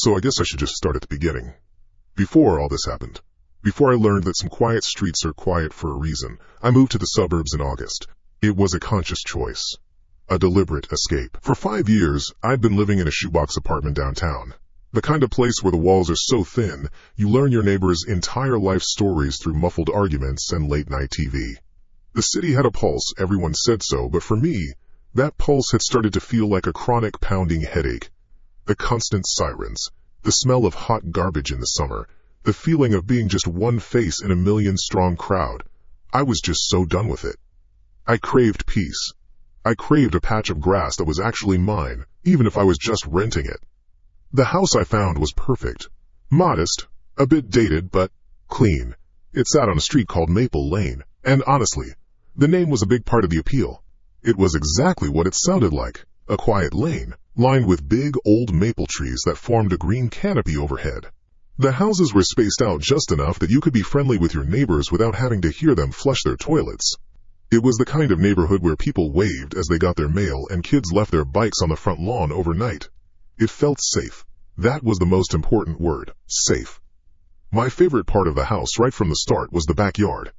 So I guess I should just start at the beginning. Before all this happened, before I learned that some quiet streets are quiet for a reason, I moved to the suburbs in August. It was a conscious choice, a deliberate escape. For 5 years, I'd been living in a shoebox apartment downtown. The kind of place where the walls are so thin, you learn your neighbor's entire life stories through muffled arguments and late-night TV. The city had a pulse, everyone said so, but for me, that pulse had started to feel like a chronic pounding headache. The constant sirens, the smell of hot garbage in the summer, the feeling of being just one face in a million-strong crowd. I was just so done with it. I craved peace. I craved a patch of grass that was actually mine, even if I was just renting it. The house I found was perfect. Modest, a bit dated, but clean. It sat on a street called Maple Lane, and honestly, the name was a big part of the appeal. It was exactly what it sounded like, a quiet lane, lined with big old maple trees that formed a green canopy overhead. The houses were spaced out just enough that you could be friendly with your neighbors without having to hear them flush their toilets. It was the kind of neighborhood where people waved as they got their mail and kids left their bikes on the front lawn overnight. It felt safe. That was the most important word, safe. My favorite part of the house right from the start was the backyard.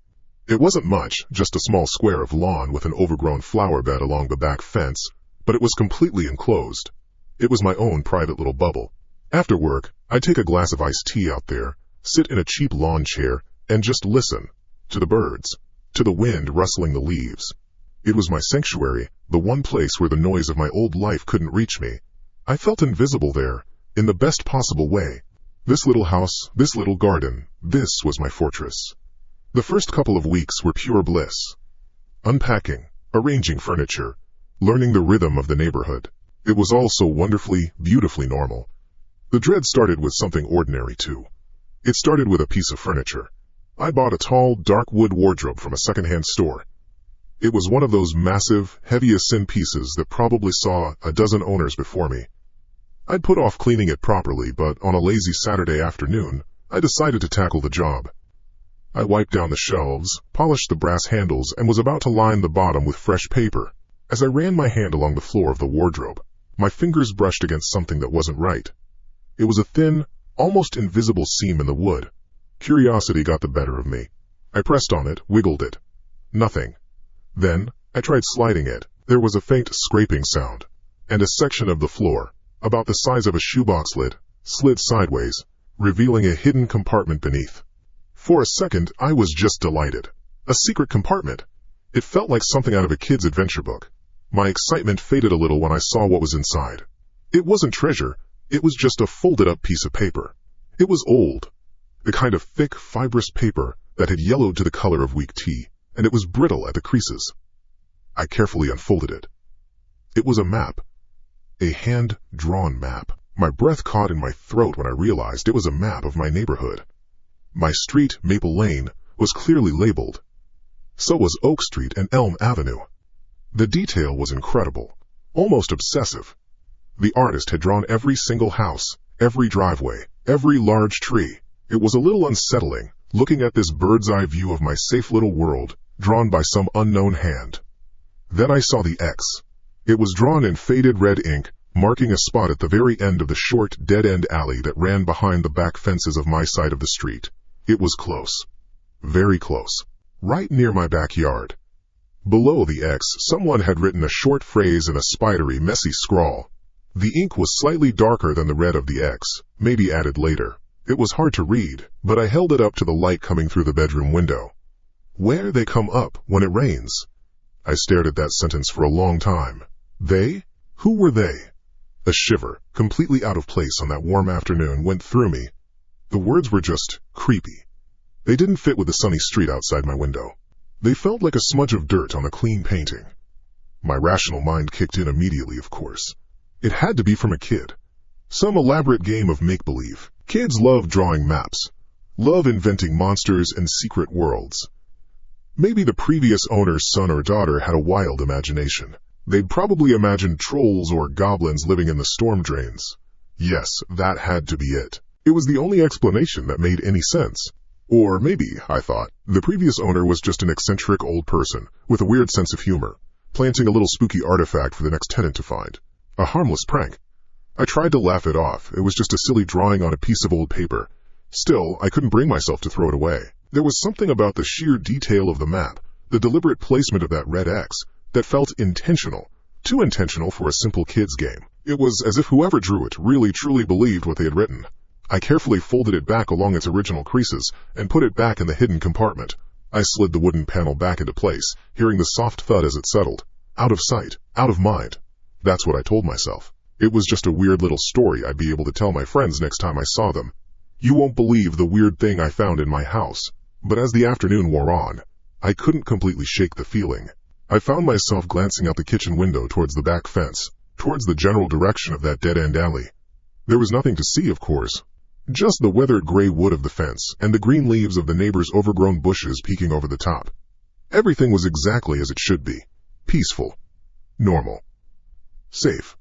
It wasn't much, just a small square of lawn with an overgrown flower bed along the back fence, but it was completely enclosed. It was my own private little bubble. After work, I'd take a glass of iced tea out there, sit in a cheap lawn chair, and just listen to the birds, to the wind rustling the leaves. It was my sanctuary, the one place where the noise of my old life couldn't reach me. I felt invisible there, in the best possible way. This little house, this little garden, this was my fortress. The first couple of weeks were pure bliss. Unpacking, arranging furniture, learning the rhythm of the neighborhood. It was all so wonderfully, beautifully normal. The dread started with something ordinary, too. It started with a piece of furniture. I bought a tall, dark wood wardrobe from a secondhand store. It was one of those massive, heavy-as-sin pieces that probably saw a dozen owners before me. I'd put off cleaning it properly, but on a lazy Saturday afternoon, I decided to tackle the job. I wiped down the shelves, polished the brass handles, and was about to line the bottom with fresh paper. As I ran my hand along the floor of the wardrobe, my fingers brushed against something that wasn't right. It was a thin, almost invisible seam in the wood. Curiosity got the better of me. I pressed on it, wiggled it. Nothing. Then, I tried sliding it. There was a faint scraping sound, and a section of the floor, about the size of a shoebox lid, slid sideways, revealing a hidden compartment beneath. For a second, I was just delighted. A secret compartment. It felt like something out of a kid's adventure book. My excitement faded a little when I saw what was inside. It wasn't treasure. It was just a folded-up piece of paper. It was old. The kind of thick, fibrous paper that had yellowed to the color of weak tea, and it was brittle at the creases. I carefully unfolded it. It was a map. A hand-drawn map. My breath caught in my throat when I realized it was a map of my neighborhood. My street, Maple Lane, was clearly labeled. So was Oak Street and Elm Avenue. The detail was incredible, almost obsessive. The artist had drawn every single house, every driveway, every large tree. It was a little unsettling, looking at this bird's-eye view of my safe little world, drawn by some unknown hand. Then I saw the X. It was drawn in faded red ink, marking a spot at the very end of the short, dead-end alley that ran behind the back fences of my side of the street. It was close. Very close. Right near my backyard. Below the X, someone had written a short phrase in a spidery, messy scrawl. The ink was slightly darker than the red of the X, maybe added later. It was hard to read, but I held it up to the light coming through the bedroom window. Where they come up when it rains. I stared at that sentence for a long time. They? Who were they? A shiver, completely out of place on that warm afternoon, went through me. The words were just creepy. They didn't fit with the sunny street outside my window. They felt like a smudge of dirt on a clean painting. My rational mind kicked in immediately, of course. It had to be from a kid. Some elaborate game of make-believe. Kids love drawing maps, love inventing monsters and secret worlds. Maybe the previous owner's son or daughter had a wild imagination. They'd probably imagined trolls or goblins living in the storm drains. Yes, that had to be it. It was the only explanation that made any sense. Or maybe, I thought, the previous owner was just an eccentric old person with a weird sense of humor, planting a little spooky artifact for the next tenant to find. A harmless prank. I tried to laugh it off. It was just a silly drawing on a piece of old paper. Still, I couldn't bring myself to throw it away. There was something about the sheer detail of the map, the deliberate placement of that red X, that felt intentional. Too intentional for a simple kid's game. It was as if whoever drew it really truly believed what they had written. I carefully folded it back along its original creases and put it back in the hidden compartment. I slid the wooden panel back into place, hearing the soft thud as it settled. Out of sight, out of mind. That's what I told myself. It was just a weird little story I'd be able to tell my friends next time I saw them. You won't believe the weird thing I found in my house. But as the afternoon wore on, I couldn't completely shake the feeling. I found myself glancing out the kitchen window towards the back fence, towards the general direction of that dead-end alley. There was nothing to see, of course. Just the weathered gray wood of the fence and the green leaves of the neighbor's overgrown bushes peeking over the top. Everything was exactly as it should be. Peaceful. Normal. Safe.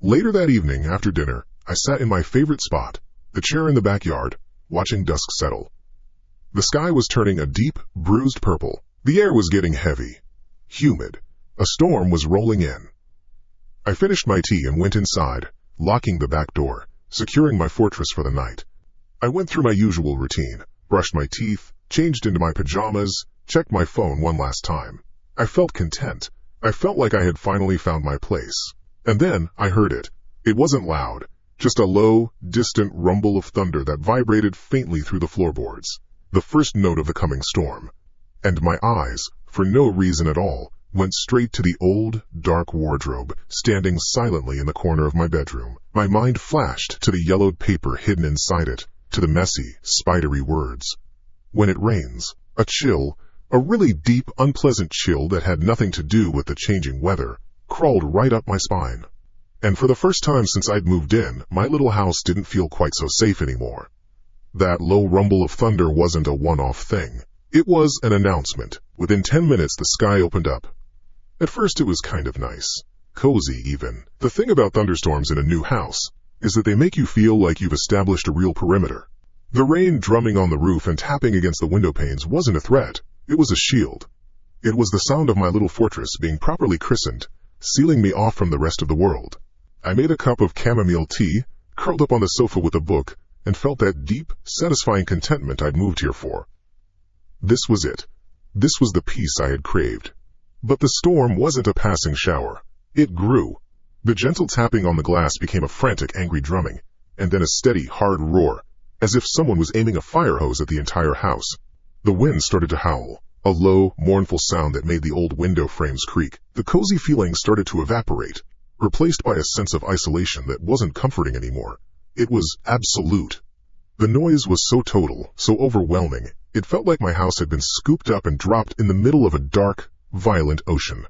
Later that evening, after dinner, I sat in my favorite spot, the chair in the backyard, watching dusk settle. The sky was turning a deep, bruised purple. The air was getting heavy. Humid. A storm was rolling in. I finished my tea and went inside, locking the back door, securing my fortress for the night. I went through my usual routine, brushed my teeth, changed into my pajamas, checked my phone one last time. I felt content. I felt like I had finally found my place. And then I heard it. It wasn't loud, just a low, distant rumble of thunder that vibrated faintly through the floorboards. The first note of the coming storm. And my eyes, for no reason at all, went straight to the old, dark wardrobe standing silently in the corner of my bedroom. My mind flashed to the yellowed paper hidden inside it, to the messy, spidery words. When it rains, a chill, a really deep, unpleasant chill that had nothing to do with the changing weather, crawled right up my spine. And for the first time since I'd moved in, my little house didn't feel quite so safe anymore. That low rumble of thunder wasn't a one-off thing. It was an announcement. Within 10 minutes, the sky opened up. At first, it was kind of nice. Cozy, even. The thing about thunderstorms in a new house is that they make you feel like you've established a real perimeter. The rain drumming on the roof and tapping against the window panes wasn't a threat. It was a shield. It was the sound of my little fortress being properly christened, sealing me off from the rest of the world. I made a cup of chamomile tea, curled up on the sofa with a book, and felt that deep, satisfying contentment I'd moved here for. This was it. This was the peace I had craved. But the storm wasn't a passing shower. It grew. The gentle tapping on the glass became a frantic, angry drumming, and then a steady, hard roar, as if someone was aiming a fire hose at the entire house. The wind started to howl, a low, mournful sound that made the old window frames creak. The cozy feeling started to evaporate, replaced by a sense of isolation that wasn't comforting anymore. It was absolute. The noise was so total, so overwhelming, it felt like my house had been scooped up and dropped in the middle of a dark, violent ocean.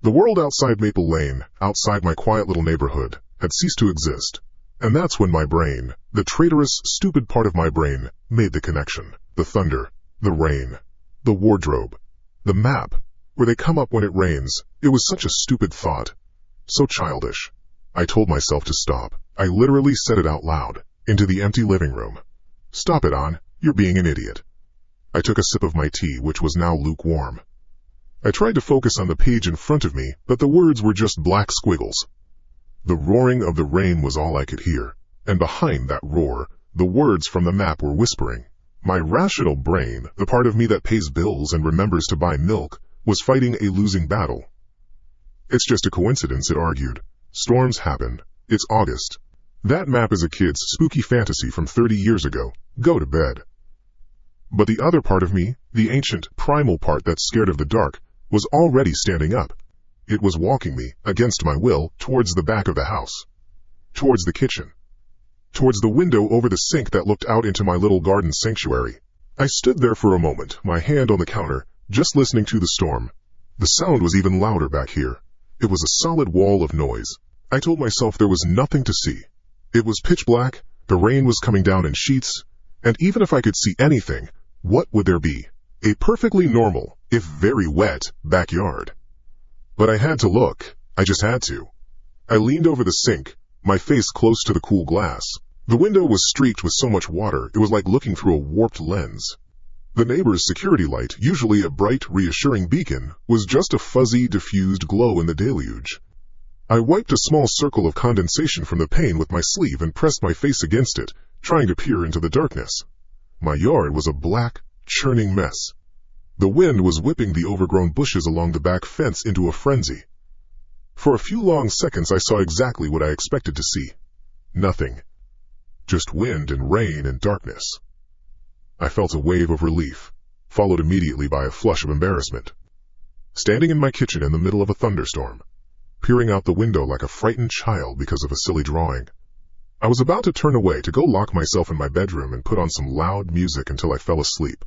The world outside Maple Lane, outside my quiet little neighborhood, had ceased to exist. And that's when my brain, the traitorous, stupid part of my brain, made the connection. The thunder, the rain, the wardrobe, the map, where they come up when it rains. It was such a stupid thought. So childish. I told myself to stop. I literally said it out loud, into the empty living room. Stop it, An. You're being an idiot. I took a sip of my tea, which was now lukewarm. I tried to focus on the page in front of me, but the words were just black squiggles. The roaring of the rain was all I could hear, and behind that roar, the words from the map were whispering. My rational brain, the part of me that pays bills and remembers to buy milk, was fighting a losing battle. It's just a coincidence, it argued. Storms happen. It's August. That map is a kid's spooky fantasy from 30 years ago. Go to bed. But the other part of me, the ancient, primal part that's scared of the dark, was already standing up. It was walking me, against my will, towards the back of the house. Towards the kitchen. Towards the window over the sink that looked out into my little garden sanctuary. I stood there for a moment, my hand on the counter, just listening to the storm. The sound was even louder back here. It was a solid wall of noise. I told myself there was nothing to see. It was pitch black, the rain was coming down in sheets, and even if I could see anything, what would there be? A perfectly normal, if very wet, backyard. But I had to look. I just had to. I leaned over the sink, my face close to the cool glass. The window was streaked with so much water, it was like looking through a warped lens. The neighbor's security light, usually a bright, reassuring beacon, was just a fuzzy, diffused glow in the deluge. I wiped a small circle of condensation from the pane with my sleeve and pressed my face against it, trying to peer into the darkness. My yard was a black, churning mess. The wind was whipping the overgrown bushes along the back fence into a frenzy. For a few long seconds I saw exactly what I expected to see. Nothing. Just wind and rain and darkness. I felt a wave of relief, followed immediately by a flush of embarrassment. Standing in my kitchen in the middle of a thunderstorm, peering out the window like a frightened child because of a silly drawing, I was about to turn away to go lock myself in my bedroom and put on some loud music until I fell asleep.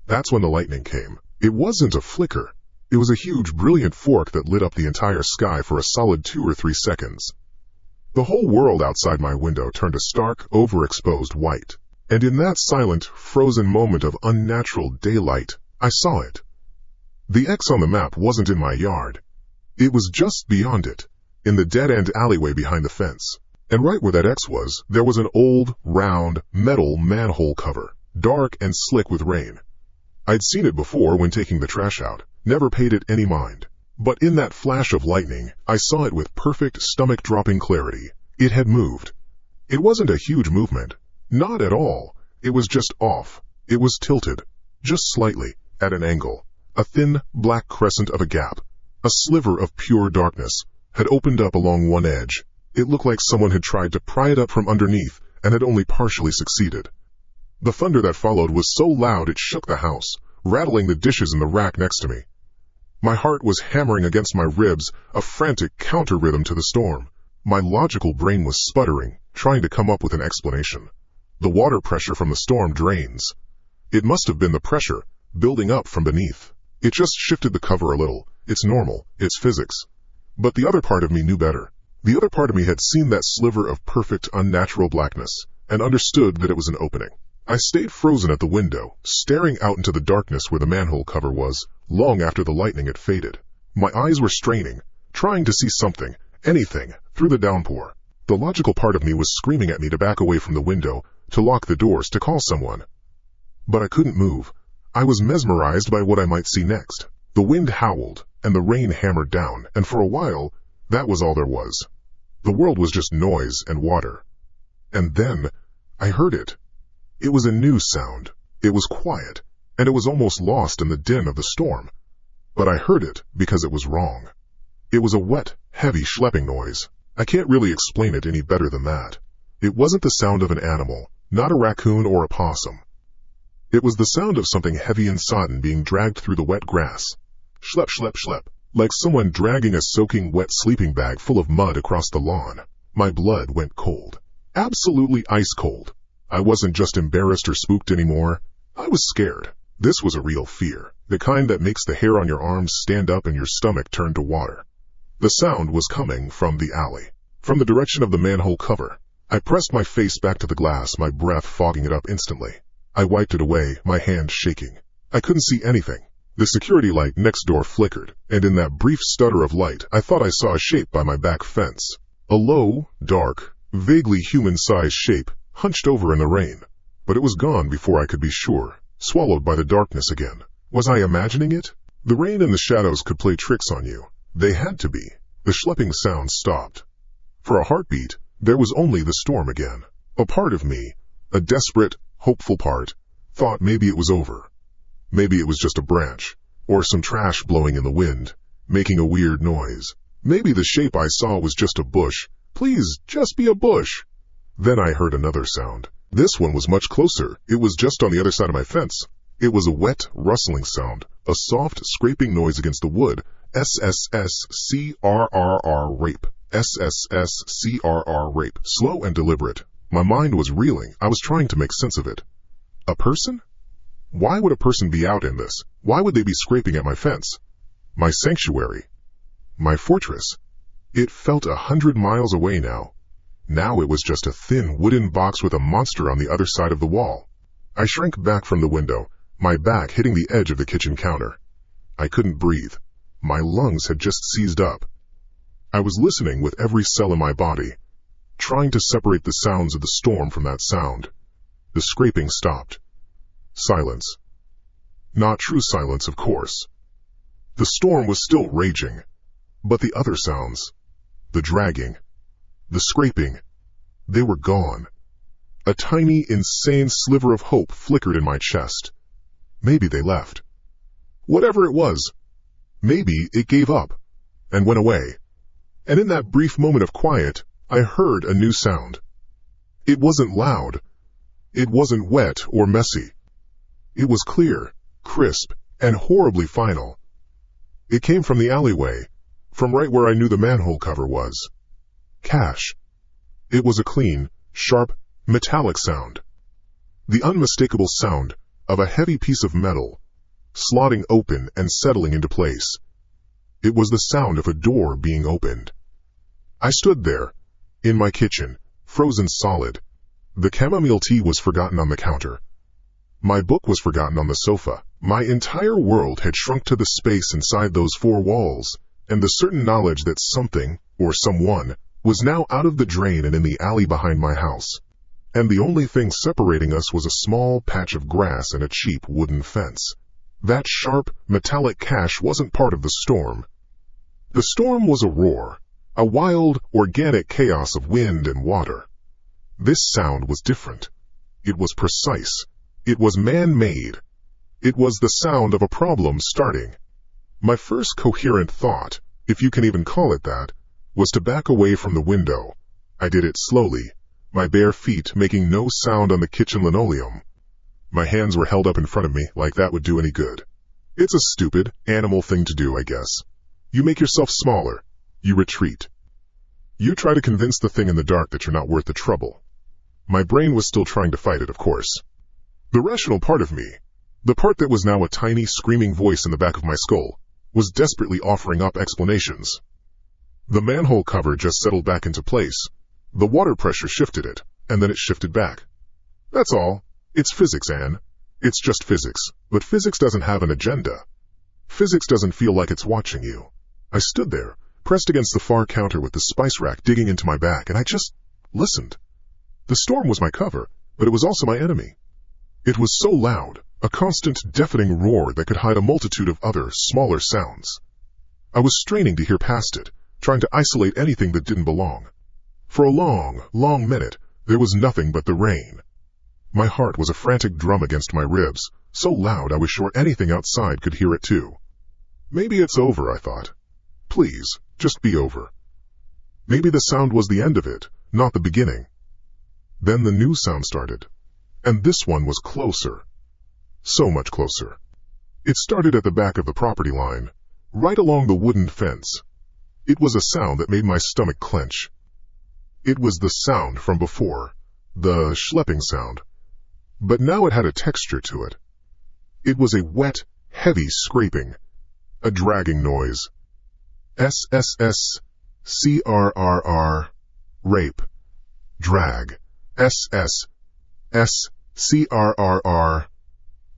That's when the lightning came. It wasn't a flicker. It was a huge, brilliant fork that lit up the entire sky for a solid 2 or 3 seconds. The whole world outside my window turned a stark, overexposed white. And in that silent, frozen moment of unnatural daylight, I saw it. The X on the map wasn't in my yard. It was just beyond it, in the dead-end alleyway behind the fence. And right where that X was, there was an old, round, metal manhole cover, dark and slick with rain. I'd seen it before when taking the trash out, never paid it any mind. But in that flash of lightning, I saw it with perfect, stomach-dropping clarity. It had moved. It wasn't a huge movement. Not at all. It was just off. It was tilted. Just slightly, at an angle. A thin, black crescent of a gap, a sliver of pure darkness, had opened up along one edge. It looked like someone had tried to pry it up from underneath and had only partially succeeded. The thunder that followed was so loud it shook the house, rattling the dishes in the rack next to me. My heart was hammering against my ribs, a frantic counter-rhythm to the storm. My logical brain was sputtering, trying to come up with an explanation. The water pressure from the storm drains. It must have been the pressure, building up from beneath. It just shifted the cover a little. It's normal. It's physics. But the other part of me knew better. The other part of me had seen that sliver of perfect, unnatural blackness, and understood that it was an opening. I stayed frozen at the window, staring out into the darkness where the manhole cover was, long after the lightning had faded. My eyes were straining, trying to see something, anything, through the downpour. The logical part of me was screaming at me to back away from the window, to lock the doors, to call someone. But I couldn't move. I was mesmerized by what I might see next. The wind howled, and the rain hammered down, and for a while, that was all there was. The world was just noise and water. And then, I heard it. It was a new sound. It was quiet, and it was almost lost in the din of the storm. But I heard it because it was wrong. It was a wet, heavy schlepping noise. I can't really explain it any better than that. It wasn't the sound of an animal, not a raccoon or a possum. It was the sound of something heavy and sodden being dragged through the wet grass. Schlep, schlep, schlep, like someone dragging a soaking wet sleeping bag full of mud across the lawn. My blood went cold. Absolutely ice cold. I wasn't just embarrassed or spooked anymore. I was scared. This was a real fear, the kind that makes the hair on your arms stand up and your stomach turn to water. The sound was coming from the alley, from the direction of the manhole cover. I pressed my face back to the glass, my breath fogging it up instantly. I wiped it away, my hand shaking. I couldn't see anything. The security light next door flickered, and in that brief stutter of light, I thought I saw a shape by my back fence. A low, dark, vaguely human-sized shape, hunched over in the rain. But it was gone before I could be sure, swallowed by the darkness again. Was I imagining it? The rain and the shadows could play tricks on you. They had to be. The schlepping sound stopped. For a heartbeat, there was only the storm again. A part of me, a desperate, hopeful part, thought maybe it was over. Maybe it was just a branch, or some trash blowing in the wind, making a weird noise. Maybe the shape I saw was just a bush. Please, just be a bush. Then I heard another sound. This one was much closer. It was just on the other side of my fence. It was a wet, rustling sound, a soft, scraping noise against the wood. SSSCRRR rape. SSSCRR rape. Slow and deliberate. My mind was reeling. I was trying to make sense of it. A person? Why would a person be out in this? Why would they be scraping at my fence? My sanctuary. My fortress. It felt 100 miles away now. Now it was just a thin wooden box with a monster on the other side of the wall. I shrank back from the window, my back hitting the edge of the kitchen counter. I couldn't breathe. My lungs had just seized up. I was listening with every cell in my body, trying to separate the sounds of the storm from that sound. The scraping stopped. Silence. Not true silence, of course. The storm was still raging, but the other sounds, the dragging, the scraping, they were gone. A tiny, insane sliver of hope flickered in my chest. Maybe they left. Whatever it was, maybe it gave up and went away. And in that brief moment of quiet, I heard a new sound. It wasn't loud. It wasn't wet or messy. It was clear, crisp, and horribly final. It came from the alleyway, from right where I knew the manhole cover was. Cash. It was a clean, sharp, metallic sound. The unmistakable sound of a heavy piece of metal, slotting open and settling into place. It was the sound of a door being opened. I stood there, in my kitchen, frozen solid. The chamomile tea was forgotten on the counter. My book was forgotten on the sofa. My entire world had shrunk to the space inside those four walls, and the certain knowledge that something, or someone, was now out of the drain and in the alley behind my house. And the only thing separating us was a small patch of grass and a cheap wooden fence. That sharp, metallic cash wasn't part of the storm. The storm was a roar, a wild, organic chaos of wind and water. This sound was different. It was precise. It was man-made. It was the sound of a problem starting. My first coherent thought, if you can even call it that, was to back away from the window. I did it slowly, my bare feet making no sound on the kitchen linoleum. My hands were held up in front of me like that would do any good. It's a stupid, animal thing to do, I guess. You make yourself smaller. You retreat. You try to convince the thing in the dark that you're not worth the trouble. My brain was still trying to fight it, of course. The rational part of me, the part that was now a tiny, screaming voice in the back of my skull, was desperately offering up explanations. The manhole cover just settled back into place. The water pressure shifted it, and then it shifted back. That's all. It's physics, Anne. It's just physics. But physics doesn't have an agenda. Physics doesn't feel like it's watching you. I stood there, pressed against the far counter with the spice rack digging into my back, and I just listened. The storm was my cover, but it was also my enemy. It was so loud, a constant, deafening roar that could hide a multitude of other, smaller sounds. I was straining to hear past it, trying to isolate anything that didn't belong. For a long, long minute, there was nothing but the rain. My heart was a frantic drum against my ribs, so loud I was sure anything outside could hear it too. Maybe it's over, I thought. Please, just be over. Maybe the sound was the end of it, not the beginning. Then the new sound started, and this one was closer. So much closer. It started at the back of the property line, right along the wooden fence. It was a sound that made my stomach clench. It was the sound from before, the schlepping sound. But now it had a texture to it. It was a wet, heavy scraping, a dragging noise. SSSCRRR, rape, drag, SSSCRRR,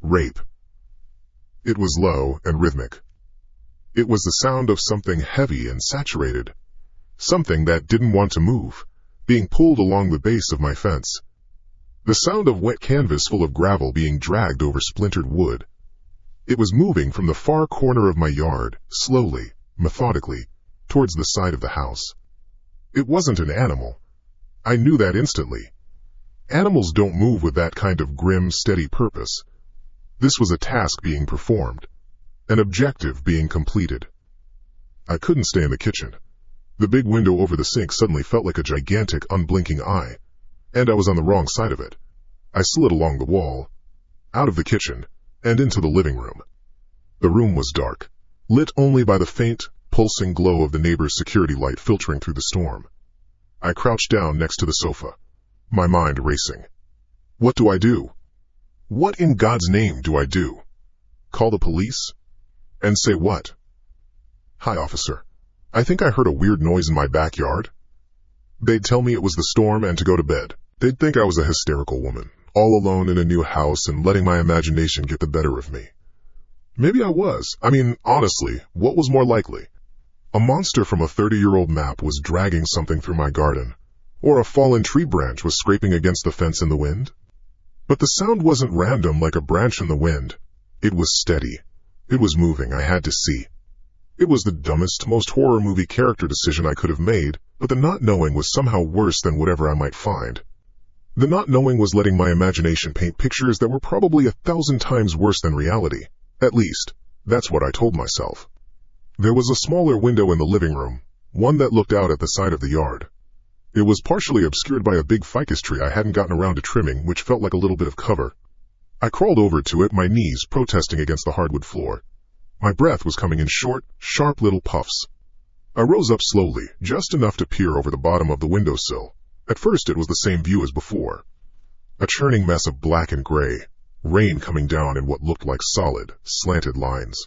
rape. It was low and rhythmic. It was the sound of something heavy and saturated, something that didn't want to move, being pulled along the base of my fence. The sound of wet canvas full of gravel being dragged over splintered wood. It was moving from the far corner of my yard, slowly, methodically, towards the side of the house. It wasn't an animal. I knew that instantly. Animals don't move with that kind of grim, steady purpose. This was a task being performed, an objective being completed. I couldn't stay in the kitchen. The big window over the sink suddenly felt like a gigantic, unblinking eye, and I was on the wrong side of it. I slid along the wall, out of the kitchen, and into the living room. The room was dark, lit only by the faint, pulsing glow of the neighbor's security light filtering through the storm. I crouched down next to the sofa, my mind racing. What do I do? What in God's name do I do? Call the police? And say what? Hi, officer. I think I heard a weird noise in my backyard. They'd tell me it was the storm and to go to bed. They'd think I was a hysterical woman, all alone in a new house and letting my imagination get the better of me. Maybe I was. I mean, honestly, what was more likely? A monster from a 30-year-old map was dragging something through my garden, or a fallen tree branch was scraping against the fence in the wind. But the sound wasn't random like a branch in the wind. It was steady. It was moving, I had to see. It was the dumbest, most horror movie character decision I could have made, but the not knowing was somehow worse than whatever I might find. The not knowing was letting my imagination paint pictures that were probably 1,000 times worse than reality. At least, that's what I told myself. There was a smaller window in the living room, one that looked out at the side of the yard. It was partially obscured by a big ficus tree I hadn't gotten around to trimming, which felt like a little bit of cover. I crawled over to it, my knees protesting against the hardwood floor. My breath was coming in short, sharp little puffs. I rose up slowly, just enough to peer over the bottom of the windowsill. At first it was the same view as before. A churning mess of black and gray, rain coming down in what looked like solid, slanted lines.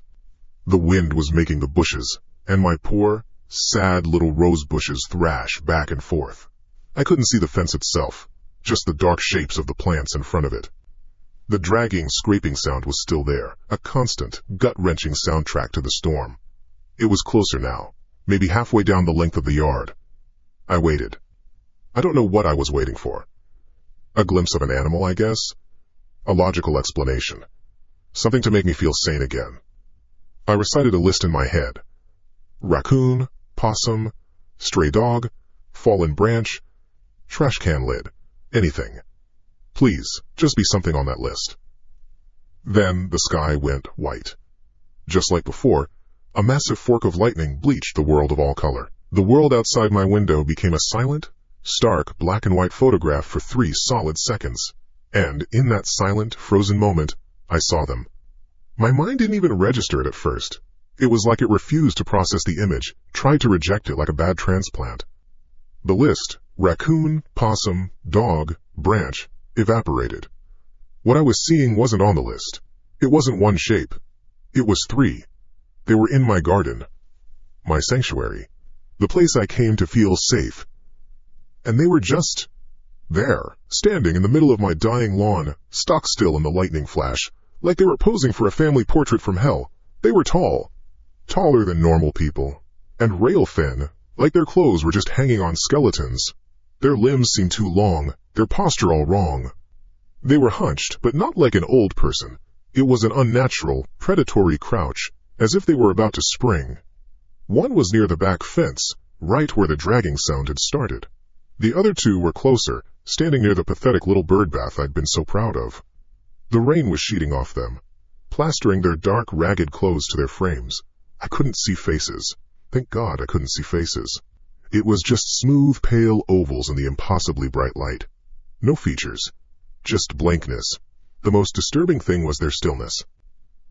The wind was making the bushes, and my poor, sad little rose bushes thrash back and forth. I couldn't see the fence itself, just the dark shapes of the plants in front of it. The dragging, scraping sound was still there, a constant, gut-wrenching soundtrack to the storm. It was closer now, maybe halfway down the length of the yard. I waited. I don't know what I was waiting for. A glimpse of an animal, I guess? A logical explanation. Something to make me feel sane again. I recited a list in my head. Raccoon, possum, stray dog, fallen branch, trash can lid, anything. Please, just be something on that list. Then the sky went white. Just like before, a massive fork of lightning bleached the world of all color. The world outside my window became a silent, stark black and white photograph for 3 solid seconds. And in that silent, frozen moment, I saw them. My mind didn't even register it at first. It was like it refused to process the image, tried to reject it like a bad transplant. The list, raccoon, possum, dog, branch, evaporated. What I was seeing wasn't on the list. It wasn't one shape. It was 3. They were in my garden. My sanctuary. The place I came to feel safe. And they were just there, standing in the middle of my dying lawn, stock still in the lightning flash, like they were posing for a family portrait from hell. They were tall. Taller than normal people. And rail thin, like their clothes were just hanging on skeletons. Their limbs seemed too long, their posture all wrong. They were hunched, but not like an old person. It was an unnatural, predatory crouch, as if they were about to spring. One was near the back fence, right where the dragging sound had started. The other 2 were closer, standing near the pathetic little birdbath I'd been so proud of. The rain was sheeting off them, plastering their dark, ragged clothes to their frames. I couldn't see faces. Thank God I couldn't see faces. It was just smooth, pale ovals in the impossibly bright light. No features. Just blankness. The most disturbing thing was their stillness.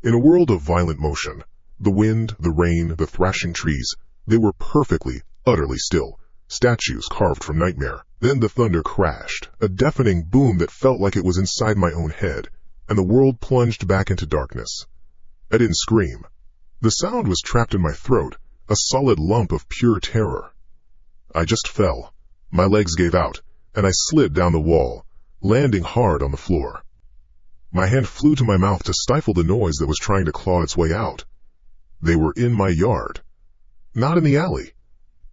In a world of violent motion, the wind, the rain, the thrashing trees, they were perfectly, utterly still. Statues carved from nightmare. Then the thunder crashed, a deafening boom that felt like it was inside my own head, and the world plunged back into darkness. I didn't scream. The sound was trapped in my throat, a solid lump of pure terror. I just fell. My legs gave out, and I slid down the wall, landing hard on the floor. My hand flew to my mouth to stifle the noise that was trying to claw its way out. They were in my yard. Not in the alley.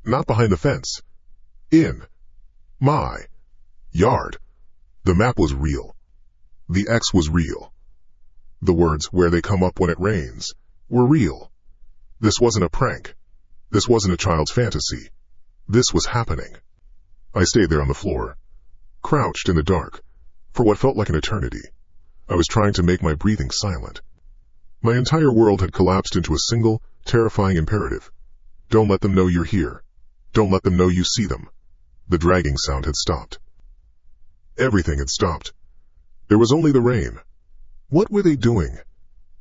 Not behind the fence. In my yard. The map was real. The X was real. The words, where they come up when it rains, were real. This wasn't a prank. This wasn't a child's fantasy. This was happening. I stayed there on the floor, crouched in the dark, for what felt like an eternity. I was trying to make my breathing silent. My entire world had collapsed into a single, terrifying imperative. Don't let them know you're here. Don't let them know you see them. The dragging sound had stopped. Everything had stopped. There was only the rain. What were they doing?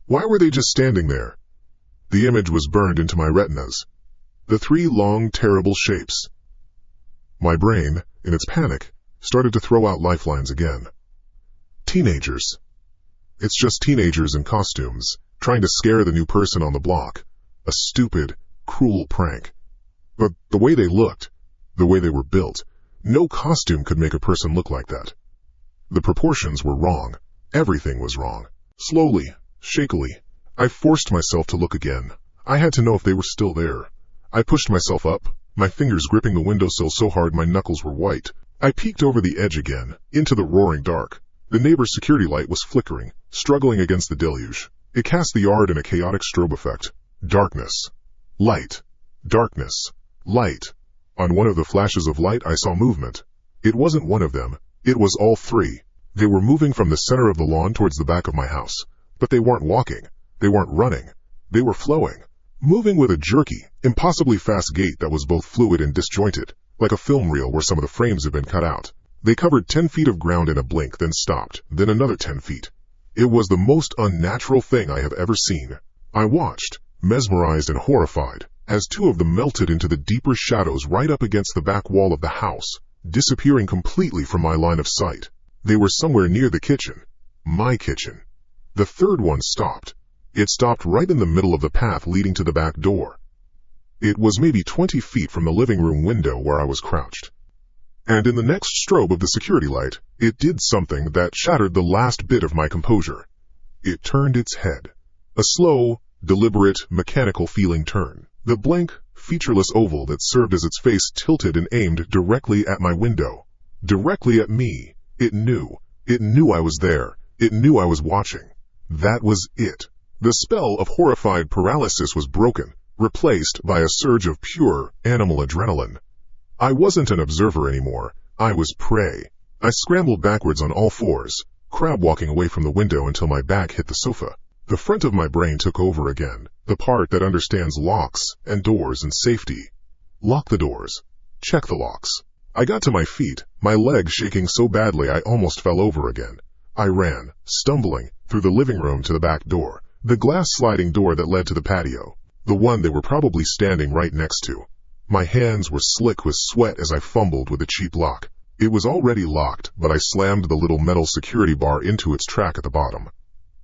Why were they just standing there? The image was burned into my retinas. The 3 long, terrible shapes. My brain, in its panic, started to throw out lifelines again. Teenagers. It's just teenagers in costumes, trying to scare the new person on the block. A stupid, cruel prank. But the way they looked, the way they were built, no costume could make a person look like that. The proportions were wrong. Everything was wrong. Slowly, shakily, I forced myself to look again. I had to know if they were still there. I pushed myself up, my fingers gripping the windowsill so hard my knuckles were white. I peeked over the edge again, into the roaring dark. The neighbor's security light was flickering, struggling against the deluge. It cast the yard in a chaotic strobe effect. Darkness. Light. Darkness. Light. On one of the flashes of light I saw movement. It wasn't one of them, it was all three. They were moving from the center of the lawn towards the back of my house. But they weren't walking. They weren't running. They were flowing. Moving with a jerky, impossibly fast gait that was both fluid and disjointed, like a film reel where some of the frames had been cut out. They covered 10 feet of ground in a blink, then stopped, then another 10 feet. It was the most unnatural thing I have ever seen. I watched, mesmerized and horrified, as two of them melted into the deeper shadows right up against the back wall of the house, disappearing completely from my line of sight. They were somewhere near the kitchen. My kitchen. The third one stopped. It stopped right in the middle of the path leading to the back door. It was maybe 20 feet from the living room window where I was crouched. And in the next strobe of the security light, it did something that shattered the last bit of my composure. It turned its head. A slow, deliberate, mechanical-feeling turn. The blank, featureless oval that served as its face tilted and aimed directly at my window. Directly at me. It knew. It knew I was there. It knew I was watching. That was it. The spell of horrified paralysis was broken, replaced by a surge of pure, animal adrenaline. I wasn't an observer anymore. I was prey. I scrambled backwards on all fours, crab-walking away from the window until my back hit the sofa. The front of my brain took over again, the part that understands locks and doors and safety. Lock the doors. Check the locks. I got to my feet, my legs shaking so badly I almost fell over again. I ran, stumbling, through the living room to the back door, the glass sliding door that led to the patio, the one they were probably standing right next to. My hands were slick with sweat as I fumbled with the cheap lock. It was already locked, but I slammed the little metal security bar into its track at the bottom.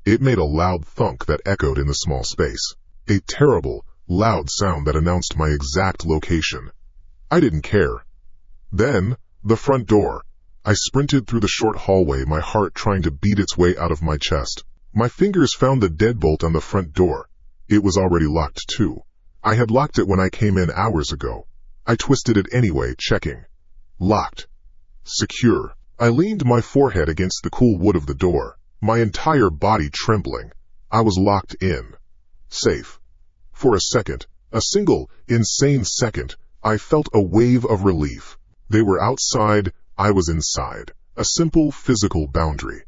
It made a loud thunk that echoed in the small space. A terrible, loud sound that announced my exact location. I didn't care. Then, the front door. I sprinted through the short hallway, my heart trying to beat its way out of my chest. My fingers found the deadbolt on the front door. It was already locked too. I had locked it when I came in hours ago. I twisted it anyway, checking. Locked. Secure. I leaned my forehead against the cool wood of the door, my entire body trembling. I was locked in. Safe. For a second, a single, insane second, I felt a wave of relief. They were outside, I was inside. A simple physical boundary.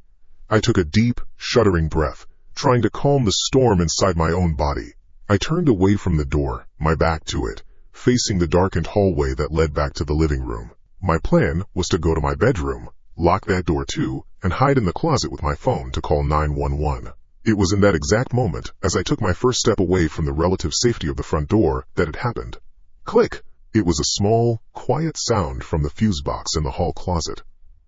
I took a deep, shuddering breath, trying to calm the storm inside my own body. I turned away from the door, my back to it, facing the darkened hallway that led back to the living room. My plan was to go to my bedroom, lock that door too, and hide in the closet with my phone to call 911. It was in that exact moment, as I took my first step away from the relative safety of the front door, that it happened. Click! It was a small, quiet sound from the fuse box in the hall closet.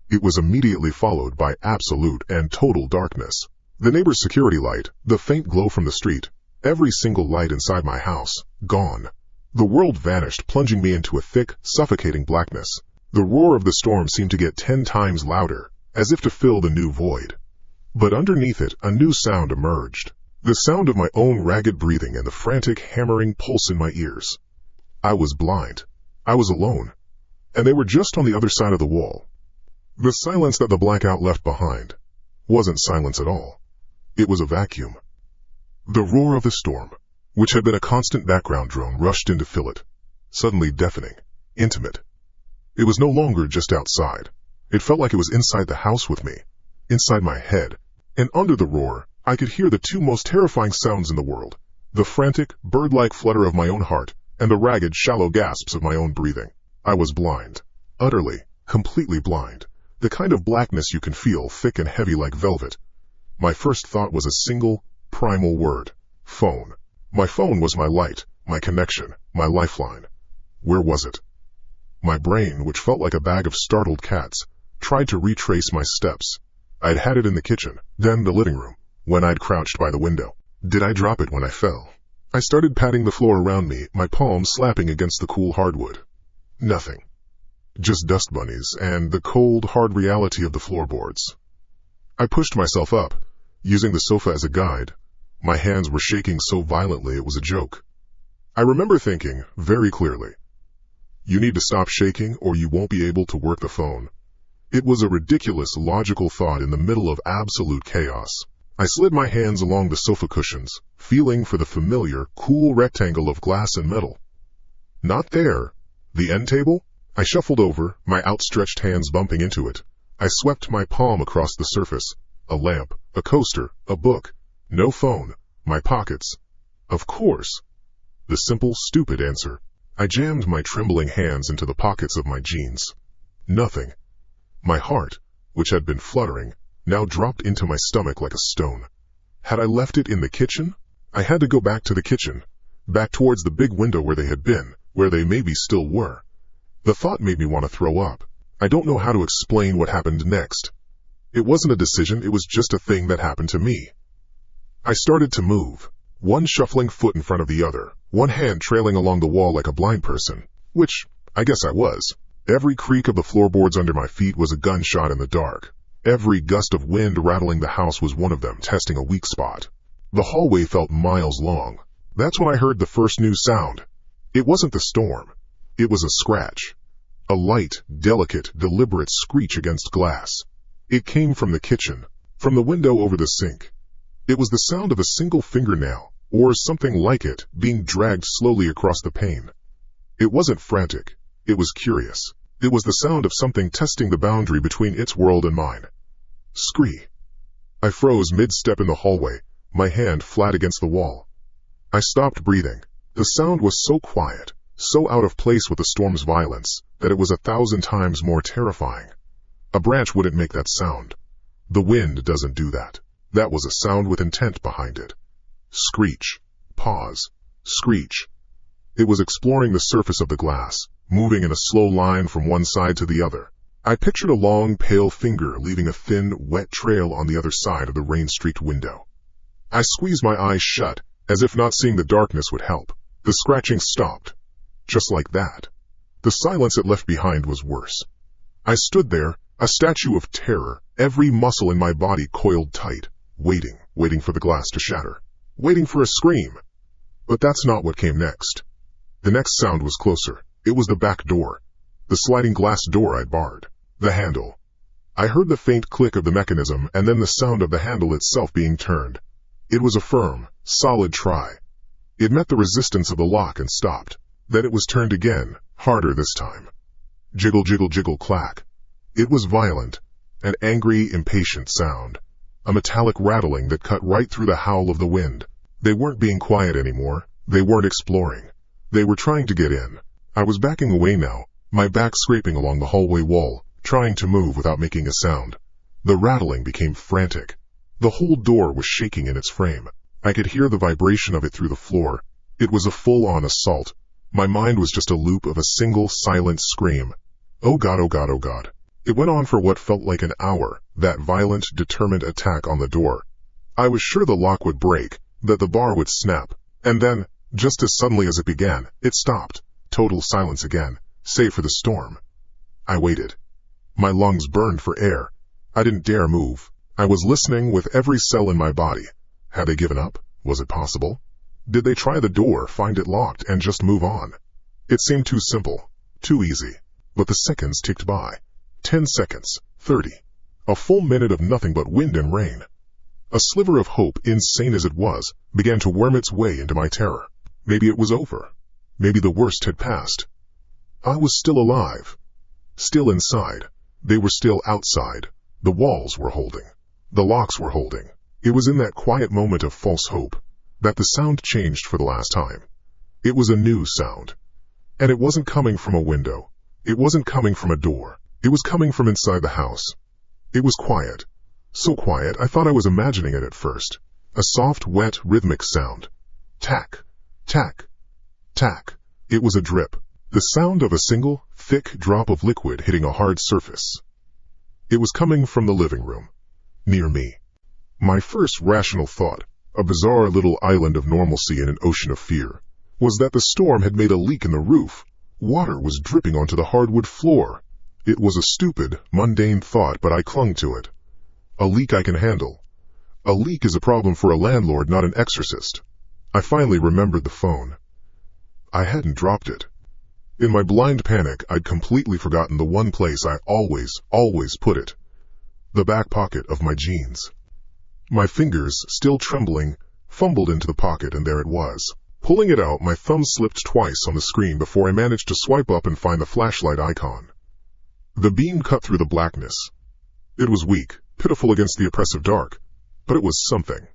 It was immediately followed by absolute and total darkness. The neighbor's security light, the faint glow from the street, every single light inside my house, gone. The world vanished, plunging me into a thick, suffocating blackness. The roar of the storm seemed to get 10 times louder, as if to fill the new void. But underneath it, a new sound emerged. The sound of my own ragged breathing and the frantic, hammering pulse in my ears. I was blind. I was alone. And they were just on the other side of the wall. The silence that the blackout left behind wasn't silence at all. It was a vacuum. The roar of the storm, which had been a constant background drone, rushed in to fill it, suddenly deafening, intimate. It was no longer just outside. It felt like it was inside the house with me, inside my head. And under the roar, I could hear the two most terrifying sounds in the world, the frantic, bird-like flutter of my own heart, and the ragged, shallow gasps of my own breathing. I was blind. Utterly, completely blind. The kind of blackness you can feel, thick and heavy like velvet. My first thought was a single, primal word. Phone. My phone was my light, my connection, my lifeline. Where was it? My brain, which felt like a bag of startled cats, tried to retrace my steps. I'd had it in the kitchen, then the living room, when I'd crouched by the window. Did I drop it when I fell? I started patting the floor around me, my palms slapping against the cool hardwood. Nothing. Just dust bunnies and the cold, hard reality of the floorboards. I pushed myself up, using the sofa as a guide. My hands were shaking so violently it was a joke. I remember thinking, very clearly, you need to stop shaking or you won't be able to work the phone. It was a ridiculous, logical thought in the middle of absolute chaos. I slid my hands along the sofa cushions, feeling for the familiar, cool rectangle of glass and metal. Not there. The end table? I shuffled over, my outstretched hands bumping into it. I swept my palm across the surface. A lamp, a coaster, a book. No phone. My pockets. Of course. The simple, stupid answer. I jammed my trembling hands into the pockets of my jeans. Nothing. My heart, which had been fluttering, now dropped into my stomach like a stone. Had I left it in the kitchen? I had to go back to the kitchen, back towards the big window where they had been, where they maybe still were. The thought made me want to throw up. I don't know how to explain what happened next. It wasn't a decision, it was just a thing that happened to me. I started to move, one shuffling foot in front of the other, one hand trailing along the wall like a blind person, which I guess I was. Every creak of the floorboards under my feet was a gunshot in the dark. Every gust of wind rattling the house was one of them testing a weak spot. The hallway felt miles long. That's when I heard the first new sound. It wasn't the storm. It was a scratch. A light, delicate, deliberate screech against glass. It came from the kitchen, from the window over the sink. It was the sound of a single fingernail, or something like it, being dragged slowly across the pane. It wasn't frantic. It was curious. It was the sound of something testing the boundary between its world and mine. Scree. I froze mid-step in the hallway, my hand flat against the wall. I stopped breathing. The sound was so quiet, so out of place with the storm's violence, that it was 1,000 times more terrifying. A branch wouldn't make that sound. The wind doesn't do that. That was a sound with intent behind it. Screech. Pause. Screech. It was exploring the surface of the glass, moving in a slow line from one side to the other. I pictured a long, pale finger leaving a thin, wet trail on the other side of the rain-streaked window. I squeezed my eyes shut, as if not seeing the darkness would help. The scratching stopped. Just like that. The silence it left behind was worse. I stood there, a statue of terror, every muscle in my body coiled tight, waiting for the glass to shatter, waiting for a scream. But that's not what came next. The next sound was closer. It was the back door. The sliding glass door I'd barred. The handle. I heard the faint click of the mechanism and then the sound of the handle itself being turned. It was a firm, solid try. It met the resistance of the lock and stopped. Then it was turned again, harder this time. Jiggle, jiggle, jiggle, clack. It was violent, an angry, impatient sound. A metallic rattling that cut right through the howl of the wind. They weren't being quiet anymore. They weren't exploring. They were trying to get in. I was backing away now, my back scraping along the hallway wall, trying to move without making a sound. The rattling became frantic. The whole door was shaking in its frame. I could hear the vibration of it through the floor. It was a full-on assault. My mind was just a loop of a single silent scream. Oh God, oh God, oh God. It went on for what felt like an hour, that violent, determined attack on the door. I was sure the lock would break, that the bar would snap, and then, just as suddenly as it began, it stopped. Total silence again, save for the storm. I waited. My lungs burned for air. I didn't dare move. I was listening with every cell in my body. Had they given up? Was it possible? Did they try the door, find it locked, and just move on? It seemed too simple, too easy. But the seconds ticked by. 10 seconds, 30. A full minute of nothing but wind and rain. A sliver of hope, insane as it was, began to worm its way into my terror. Maybe it was over. Maybe the worst had passed. I was still alive. Still inside. They were still outside. The walls were holding. The locks were holding. It was in that quiet moment of false hope that the sound changed for the last time. It was a new sound. And it wasn't coming from a window. It wasn't coming from a door. It was coming from inside the house. It was quiet. So quiet I thought I was imagining it at first. A soft, wet, rhythmic sound. Tack, tack, tack. It was a drip. The sound of a single, thick drop of liquid hitting a hard surface. It was coming from the living room. Near me. My first rational thought, a bizarre little island of normalcy in an ocean of fear, was that the storm had made a leak in the roof. Water was dripping onto the hardwood floor. It was a stupid, mundane thought, but I clung to it. A leak I can handle. A leak is a problem for a landlord, not an exorcist. I finally remembered the phone. I hadn't dropped it. In my blind panic, I'd completely forgotten the one place I always put it. The back pocket of my jeans. My fingers, still trembling, fumbled into the pocket, and there it was. Pulling it out, my thumb slipped twice on the screen before I managed to swipe up and find the flashlight icon. The beam cut through the blackness. It was weak, pitiful against the oppressive dark, but it was something.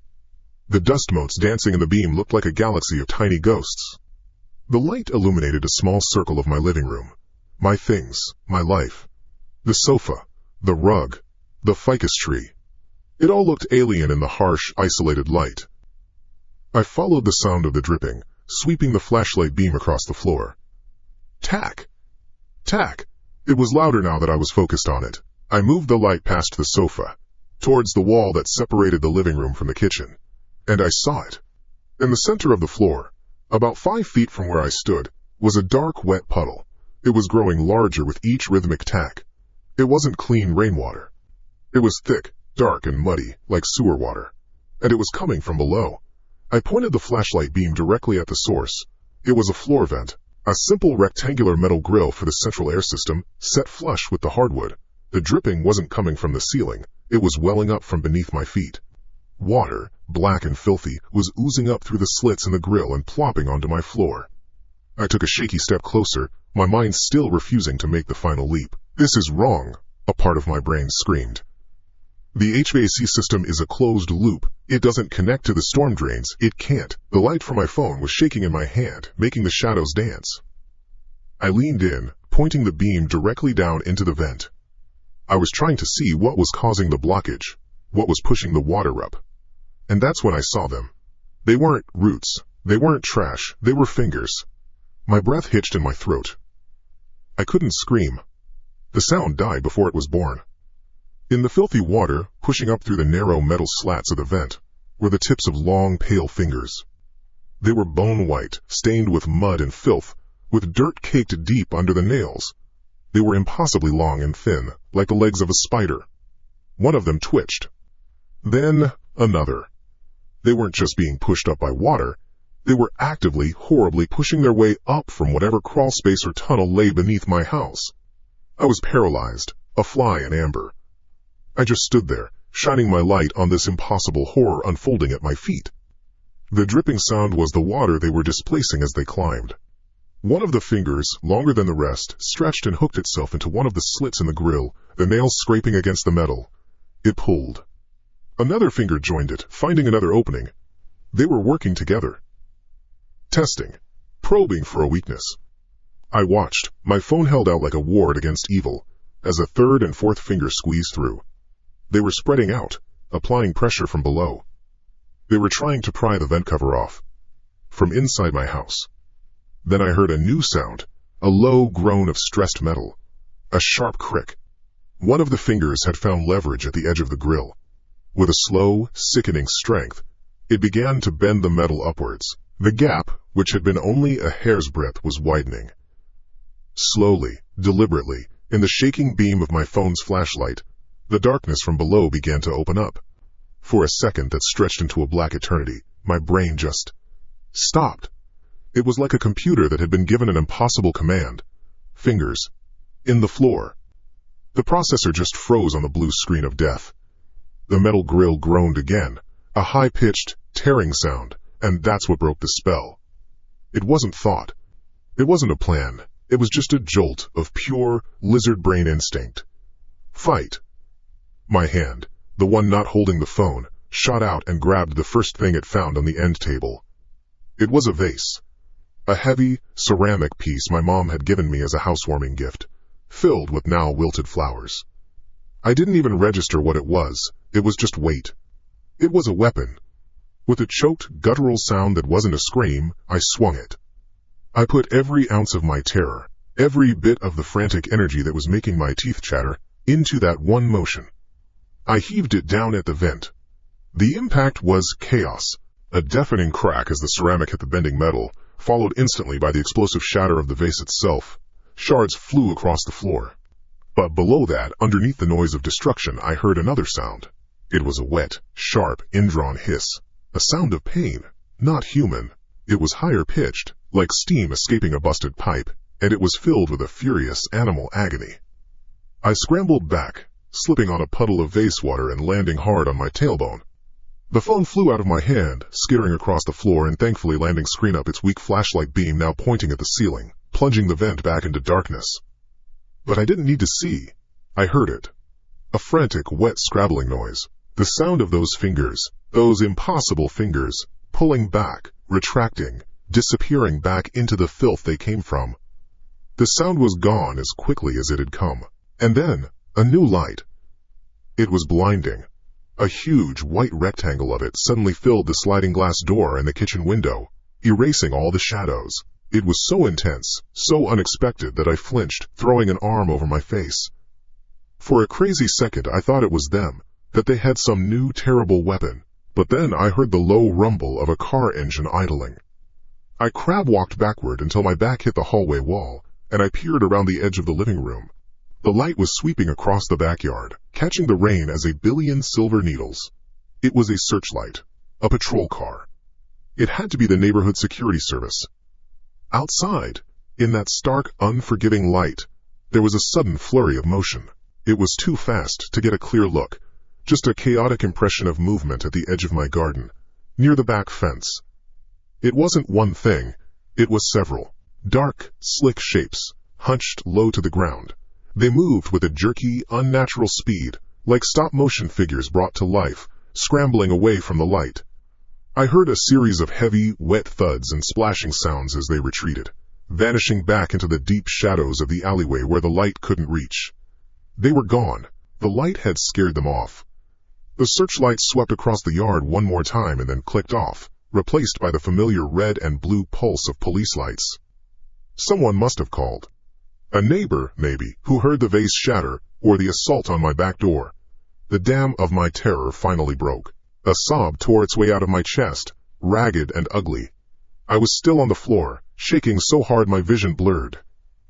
The dust motes dancing in the beam looked like a galaxy of tiny ghosts. The light illuminated a small circle of my living room. My things, my life. The sofa, the rug, the ficus tree. It all looked alien in the harsh, isolated light. I followed the sound of the dripping, sweeping the flashlight beam across the floor. Tack! Tack! It was louder now that I was focused on it. I moved the light past the sofa, towards the wall that separated the living room from the kitchen. And I saw it. In the center of the floor, about 5 feet from where I stood, was a dark, wet puddle. It was growing larger with each rhythmic tack. It wasn't clean rainwater. It was thick, dark, and muddy, like sewer water. And it was coming from below. I pointed the flashlight beam directly at the source. It was a floor vent, a simple rectangular metal grill for the central air system, set flush with the hardwood. The dripping wasn't coming from the ceiling. It was welling up from beneath my feet. Water, black and filthy, was oozing up through the slits in the grill and plopping onto my floor. I took a shaky step closer, my mind still refusing to make the final leap. This is wrong, a part of my brain screamed. The HVAC system is a closed loop. It doesn't connect to the storm drains. It can't. The light from my phone was shaking in my hand, making the shadows dance. I leaned in, pointing the beam directly down into the vent. I was trying to see what was causing the blockage, what was pushing the water up. And that's when I saw them. They weren't roots. They weren't trash. They were fingers. My breath hitched in my throat. I couldn't scream. The sound died before it was born. In the filthy water, pushing up through the narrow metal slats of the vent, were the tips of long, pale fingers. They were bone-white, stained with mud and filth, with dirt caked deep under the nails. They were impossibly long and thin, like the legs of a spider. One of them twitched. Then another. They weren't just being pushed up by water. They were actively, horribly pushing their way up from whatever crawl space or tunnel lay beneath my house. I was paralyzed, a fly in amber. I just stood there, shining my light on this impossible horror unfolding at my feet. The dripping sound was the water they were displacing as they climbed. One of the fingers, longer than the rest, stretched and hooked itself into one of the slits in the grill, the nails scraping against the metal. It pulled. Another finger joined it, finding another opening. They were working together. Testing. Probing for a weakness. I watched, my phone held out like a ward against evil, as a third and fourth finger squeezed through. They were spreading out, applying pressure from below. They were trying to pry the vent cover off. From inside my house. Then I heard a new sound, a low groan of stressed metal. A sharp crick. One of the fingers had found leverage at the edge of the grill. With a slow, sickening strength, it began to bend the metal upwards. The gap, which had been only a hair's breadth, was widening. Slowly, deliberately, in the shaking beam of my phone's flashlight, the darkness from below began to open up. For a second that stretched into a black eternity, my brain just stopped. It was like a computer that had been given an impossible command. Fingers. In the floor. The processor just froze on the blue screen of death. The metal grill groaned again, a high-pitched, tearing sound, and that's what broke the spell. It wasn't thought. It wasn't a plan. It was just a jolt of pure, lizard brain instinct. Fight. My hand, the one not holding the phone, shot out and grabbed the first thing it found on the end table. It was a vase. A heavy, ceramic piece my mom had given me as a housewarming gift, filled with now wilted flowers. I didn't even register what it was just weight. It was a weapon. With a choked, guttural sound that wasn't a scream, I swung it. I put every ounce of my terror, every bit of the frantic energy that was making my teeth chatter, into that one motion. I heaved it down at the vent. The impact was chaos, a deafening crack as the ceramic hit the bending metal, followed instantly by the explosive shatter of the vase itself. Shards flew across the floor. But below that, underneath the noise of destruction, I heard another sound. It was a wet, sharp, indrawn hiss. A sound of pain, not human. It was higher pitched, like steam escaping a busted pipe, and it was filled with a furious animal agony. I scrambled back, slipping on a puddle of vase water and landing hard on my tailbone. The phone flew out of my hand, skittering across the floor and thankfully landing screen up, its weak flashlight beam now pointing at the ceiling, plunging the vent back into darkness. But I didn't need to see. I heard it. A frantic, wet scrabbling noise. The sound of those fingers, those impossible fingers, pulling back, retracting, disappearing back into the filth they came from. The sound was gone as quickly as it had come. And then, a new light. It was blinding. A huge white rectangle of it suddenly filled the sliding glass door and the kitchen window, erasing all the shadows. It was so intense, so unexpected that I flinched, throwing an arm over my face. For a crazy second I thought it was them, that they had some new terrible weapon, but then I heard the low rumble of a car engine idling. I crab-walked backward until my back hit the hallway wall, and I peered around the edge of the living room. The light was sweeping across the backyard, catching the rain as a billion silver needles. It was a searchlight, a patrol car. It had to be the neighborhood security service. Outside, in that stark, unforgiving light, there was a sudden flurry of motion. It was too fast to get a clear look, just a chaotic impression of movement at the edge of my garden, near the back fence. It wasn't one thing, it was several. Dark, slick shapes, hunched low to the ground. They moved with a jerky, unnatural speed, like stop-motion figures brought to life, scrambling away from the light. I heard a series of heavy, wet thuds and splashing sounds as they retreated, vanishing back into the deep shadows of the alleyway where the light couldn't reach. They were gone. The light had scared them off. The searchlight swept across the yard one more time and then clicked off, replaced by the familiar red and blue pulse of police lights. Someone must have called. A neighbor, maybe, who heard the vase shatter, or the assault on my back door. The dam of my terror finally broke. A sob tore its way out of my chest, ragged and ugly. I was still on the floor, shaking so hard my vision blurred.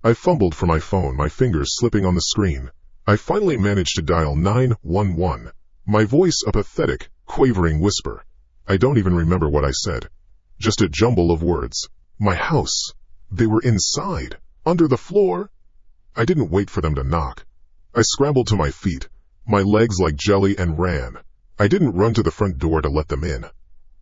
I fumbled for my phone, my fingers slipping on the screen. I finally managed to dial 911, my voice a pathetic, quavering whisper. I don't even remember what I said. Just a jumble of words. My house. They were inside. Under the floor? I didn't wait for them to knock. I scrambled to my feet, my legs like jelly, and ran. I didn't run to the front door to let them in.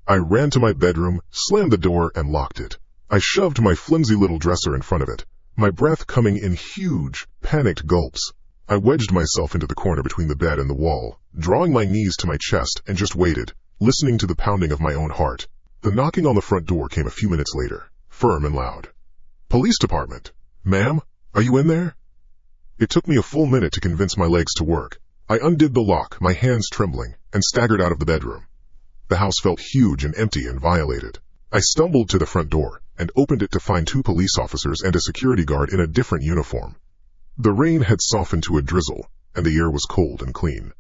I ran to my bedroom, slammed the door, and locked it. I shoved my flimsy little dresser in front of it, my breath coming in huge, panicked gulps. I wedged myself into the corner between the bed and the wall, drawing my knees to my chest, and just waited, listening to the pounding of my own heart. The knocking on the front door came a few minutes later, firm and loud. Police department. Ma'am, are you in there? It took me a full minute to convince my legs to work. I undid the lock, my hands trembling, and staggered out of the bedroom. The house felt huge and empty and violated. I stumbled to the front door and opened it to find 2 police officers and a security guard in a different uniform. The rain had softened to a drizzle, and the air was cold and clean.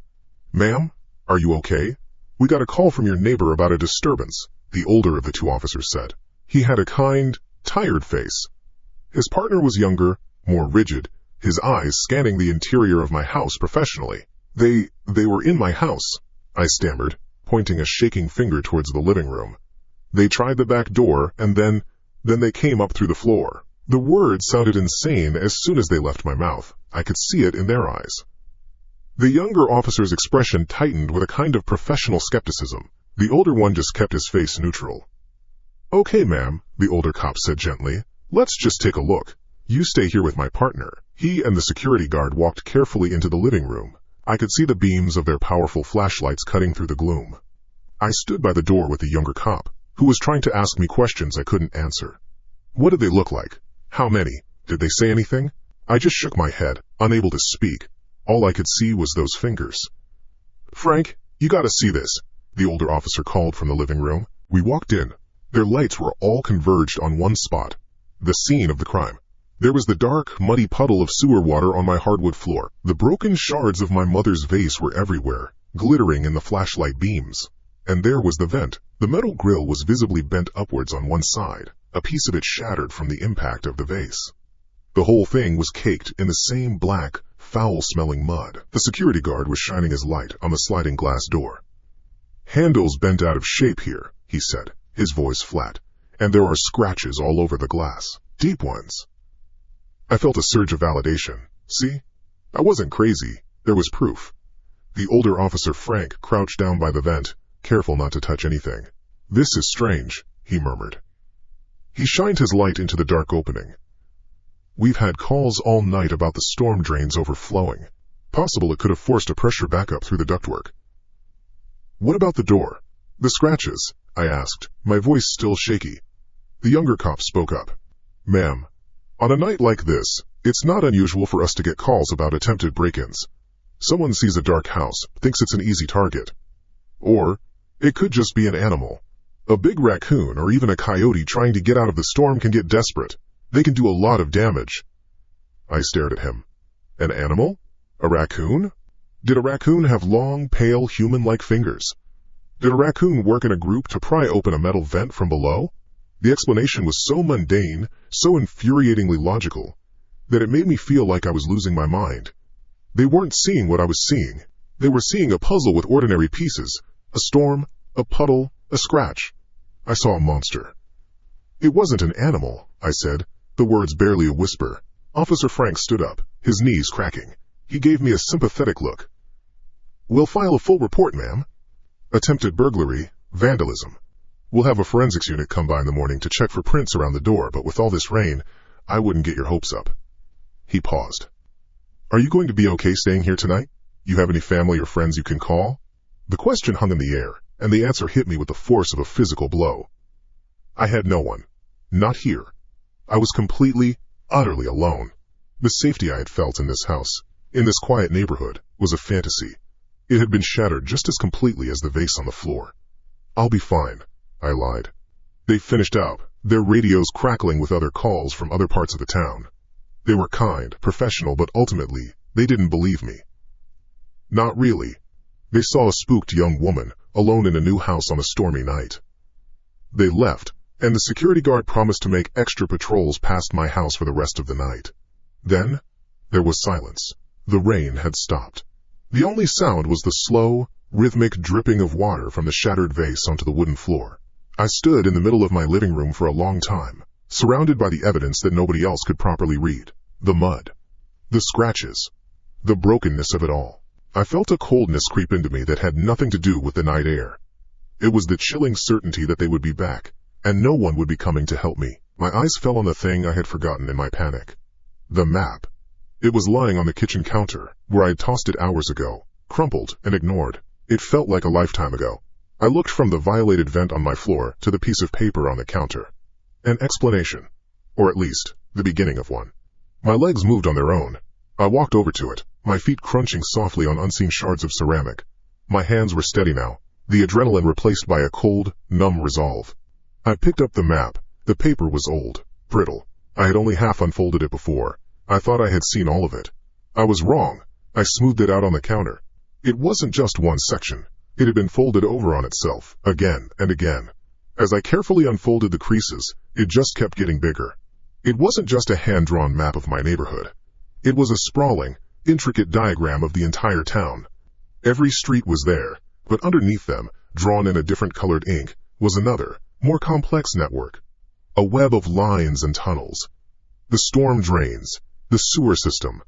Ma'am, are you okay? We got a call from your neighbor about a disturbance, the older of the 2 officers said. He had a kind, tired face. His partner was younger, more rigid, his eyes scanning the interior of my house professionally. They were in my house, I stammered, pointing a shaking finger towards the living room. They tried the back door, and then they came up through the floor. The words sounded insane as soon as they left my mouth. I could see it in their eyes. The younger officer's expression tightened with a kind of professional skepticism. The older one just kept his face neutral. Okay, ma'am, the older cop said gently. Let's just take a look. You stay here with my partner. He and the security guard walked carefully into the living room. I could see the beams of their powerful flashlights cutting through the gloom. I stood by the door with the younger cop, who was trying to ask me questions I couldn't answer. What did they look like? How many? Did they say anything? I just shook my head, unable to speak. All I could see was those fingers. Frank, you gotta see this, the older officer called from the living room. We walked in. Their lights were all converged on one spot, the scene of the crime. There was the dark, muddy puddle of sewer water on my hardwood floor. The broken shards of my mother's vase were everywhere, glittering in the flashlight beams. And there was the vent. The metal grill was visibly bent upwards on one side, a piece of it shattered from the impact of the vase. The whole thing was caked in the same black, foul-smelling mud. The security guard was shining his light on the sliding glass door. Handles bent out of shape here, he said, his voice flat, and there are scratches all over the glass, deep ones. I felt a surge of validation. See? I wasn't crazy. There was proof. The older officer Frank crouched down by the vent, careful not to touch anything. "This is strange," he murmured. He shined his light into the dark opening. "We've had calls all night about the storm drains overflowing. Possible it could have forced a pressure backup through the ductwork." "What about the door? The scratches?" I asked, my voice still shaky. The younger cop spoke up. "Ma'am, on a night like this, it's not unusual for us to get calls about attempted break-ins. Someone sees a dark house, thinks it's an easy target. Or it could just be an animal. A big raccoon or even a coyote trying to get out of the storm can get desperate. They can do a lot of damage." I stared at him. An animal? A raccoon? Did a raccoon have long, pale, human-like fingers? Did a raccoon work in a group to pry open a metal vent from below? The explanation was so mundane, so infuriatingly logical, that it made me feel like I was losing my mind. They weren't seeing what I was seeing. They were seeing a puzzle with ordinary pieces. A storm, a puddle, a scratch. I saw a monster. "It wasn't an animal," I said, the words barely a whisper. Officer Frank stood up, his knees cracking. He gave me a sympathetic look. "We'll file a full report, ma'am. Attempted burglary, vandalism. We'll have a forensics unit come by in the morning to check for prints around the door, but with all this rain, I wouldn't get your hopes up." He paused. "Are you going to be okay staying here tonight? You have any family or friends you can call?" The question hung in the air, and the answer hit me with the force of a physical blow. I had no one. Not here. I was completely, utterly alone. The safety I had felt in this house, in this quiet neighborhood, was a fantasy. It had been shattered just as completely as the vase on the floor. "I'll be fine," I lied. They finished up, their radios crackling with other calls from other parts of the town. They were kind, professional, but ultimately, they didn't believe me. Not really. They saw a spooked young woman, alone in a new house on a stormy night. They left, and the security guard promised to make extra patrols past my house for the rest of the night. Then, there was silence. The rain had stopped. The only sound was the slow, rhythmic dripping of water from the shattered vase onto the wooden floor. I stood in the middle of my living room for a long time, surrounded by the evidence that nobody else could properly read. The mud. The scratches. The brokenness of it all. I felt a coldness creep into me that had nothing to do with the night air. It was the chilling certainty that they would be back, and no one would be coming to help me. My eyes fell on the thing I had forgotten in my panic. The map. It was lying on the kitchen counter, where I had tossed it hours ago, crumpled and ignored. It felt like a lifetime ago. I looked from the violated vent on my floor to the piece of paper on the counter. An explanation. Or at least, the beginning of one. My legs moved on their own. I walked over to it, my feet crunching softly on unseen shards of ceramic. My hands were steady now, the adrenaline replaced by a cold, numb resolve. I picked up the map. The paper was old, brittle. I had only half unfolded it before. I thought I had seen all of it. I was wrong. I smoothed it out on the counter. It wasn't just one section. It had been folded over on itself, again and again. As I carefully unfolded the creases, it just kept getting bigger. It wasn't just a hand-drawn map of my neighborhood. It was a sprawling, intricate diagram of the entire town. Every street was there, but underneath them, drawn in a different colored ink, was another, more complex network. A web of lines and tunnels. The storm drains, the sewer system,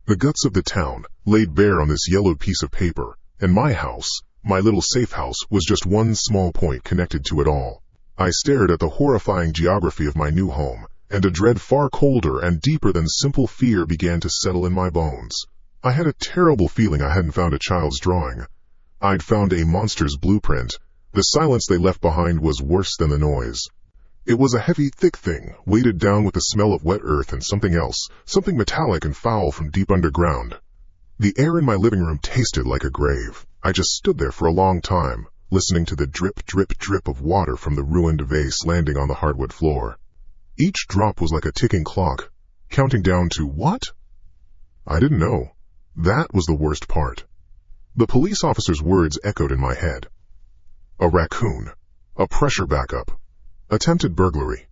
the guts of the town, laid bare on this yellowed piece of paper, and my house, my little safe house, was just one small point connected to it all. I stared at the horrifying geography of my new home, and a dread far colder and deeper than simple fear began to settle in my bones. I had a terrible feeling I hadn't found a child's drawing. I'd found a monster's blueprint. The silence they left behind was worse than the noise. It was a heavy, thick thing, weighted down with the smell of wet earth and something else, something metallic and foul from deep underground. The air in my living room tasted like a grave. I just stood there for a long time, listening to the drip, drip, drip of water from the ruined vase landing on the hardwood floor. Each drop was like a ticking clock, counting down to what? I didn't know. That was the worst part. The police officer's words echoed in my head. A raccoon. A pressure backup. Attempted burglary.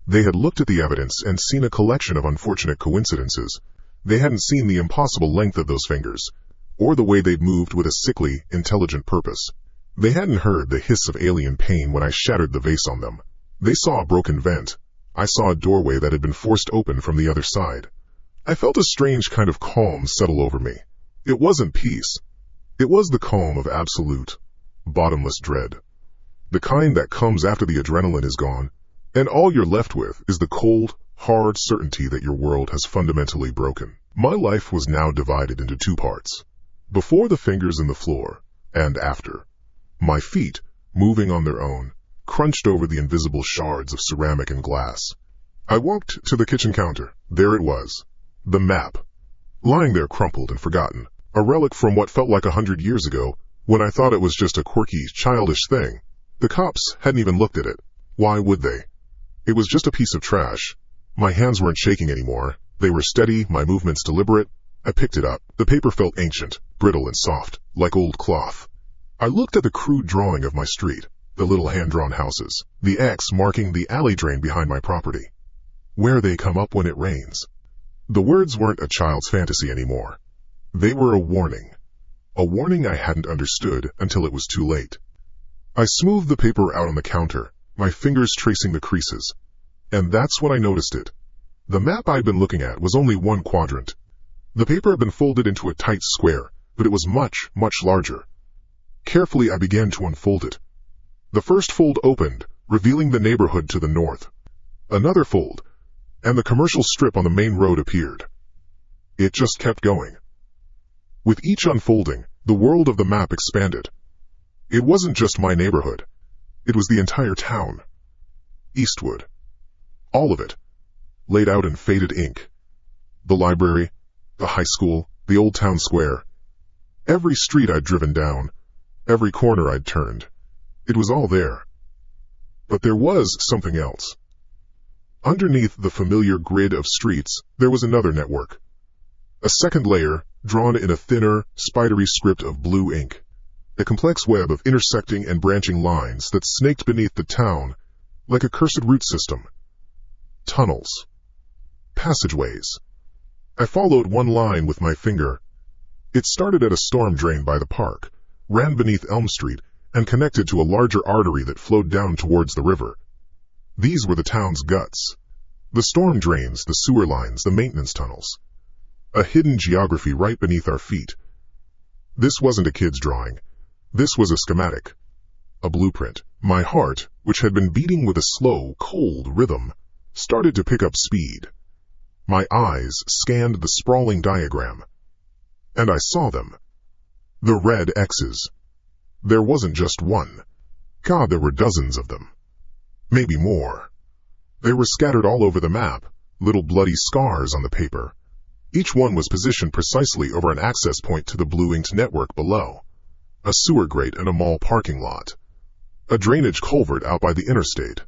They had looked at the evidence and seen a collection of unfortunate coincidences. They hadn't seen the impossible length of those fingers, or the way they'd moved with a sickly, intelligent purpose. They hadn't heard the hiss of alien pain when I shattered the vase on them. They saw a broken vent. I saw a doorway that had been forced open from the other side. I felt a strange kind of calm settle over me. It wasn't peace. It was the calm of absolute, bottomless dread. The kind that comes after the adrenaline is gone, and all you're left with is the cold, hard certainty that your world has fundamentally broken. My life was now divided into two parts. Before the fingers in the floor, and after. My feet, moving on their own, crunched over the invisible shards of ceramic and glass. I walked to the kitchen counter. There it was. The map. Lying there crumpled and forgotten. A relic from what felt like 100 years ago, when I thought it was just a quirky, childish thing. The cops hadn't even looked at it. Why would they? It was just a piece of trash. My hands weren't shaking anymore. They were steady, my movements deliberate. I picked it up. The paper felt ancient, brittle and soft, like old cloth. I looked at the crude drawing of my street, the little hand-drawn houses, the X marking the alley drain behind my property. Where they come up when it rains. The words weren't a child's fantasy anymore. They were a warning. A warning I hadn't understood until it was too late. I smoothed the paper out on the counter, my fingers tracing the creases. And that's when I noticed it. The map I'd been looking at was only one quadrant. The paper had been folded into a tight square, but it was much, much larger. Carefully I began to unfold it. The first fold opened, revealing the neighborhood to the north. Another fold, and the commercial strip on the main road appeared. It just kept going. With each unfolding, the world of the map expanded. It wasn't just my neighborhood. It was the entire town. Eastwood. All of it. Laid out in faded ink. The library, the high school, the old town square. Every street I'd driven down, every corner I'd turned. It was all there. But there was something else. Underneath the familiar grid of streets, there was another network. A second layer, drawn in a thinner, spidery script of blue ink. A complex web of intersecting and branching lines that snaked beneath the town like a cursed root system. Tunnels. Passageways. I followed one line with my finger. It started at a storm drain by the park, ran beneath Elm Street, and connected to a larger artery that flowed down towards the river. These were the town's guts. The storm drains, the sewer lines, the maintenance tunnels. A hidden geography right beneath our feet. This wasn't a kid's drawing. This was a schematic. A blueprint. My heart, which had been beating with a slow, cold rhythm, started to pick up speed. My eyes scanned the sprawling diagram. And I saw them. The red X's. There wasn't just one. God, there were dozens of them. Maybe more. They were scattered all over the map, little bloody scars on the paper. Each one was positioned precisely over an access point to the blue-inked network below. A sewer grate and a mall parking lot. A drainage culvert out by the interstate.